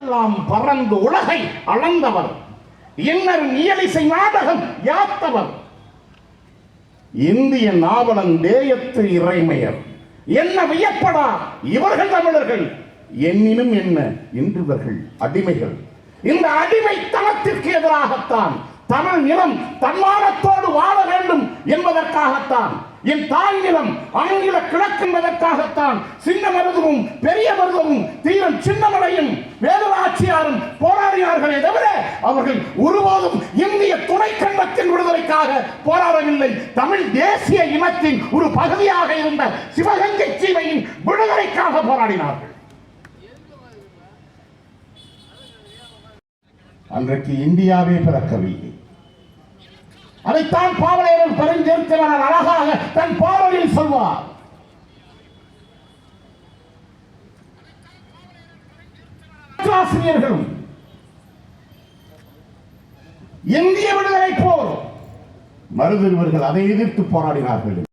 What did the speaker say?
பறந்து உலகை அளந்தவர், இன்னர் இயலிசை நாடகம் யாத்தவர், இந்திய நாவலன் தேயத்து இறைமையர். என்ன வியப்படா இவர்கள் தமிழர்கள், எண்ணினும் என்ன இன்றுவர்கள் அடிமைகள். இந்த அடிமைத்தனத்திற்கு எதிராகத்தான் தமிழ் நிலம் தன்மானத்தோடு வாழ வேண்டும் என்பதற்காகத்தான், என் தாய் நிலம் ஆங்கில கிழக்கு என்பதற்காகத்தான் சின்ன மருதுவும் பெரிய மருதுவும் தீரன் சின்னமலையும் வேலுநாச்சியாரும் போராடினார்களே தவிர அவர்கள் ஒருபோதும் இந்திய துணைக்கண்டத்தின் விடுதலைக்காக போராடவில்லை. தமிழ் தேசிய இனத்தின் ஒரு பகுதியாக இருந்த சிவகங்கை சீமையின் விடுதலைக்காக போராடினார்கள். அன்றைக்கு இந்தியாவே பிறக்கவில்லை. அதைத்தான் பாவலர் பரிந்தேர்த்தவர் அழகாக தன் பாடலில் சொல்வார். ஆசிரியர்களும் இந்திய விடுதலை போர் மருதுவர்கள் அதை எதிர்த்து போராடினார்கள்.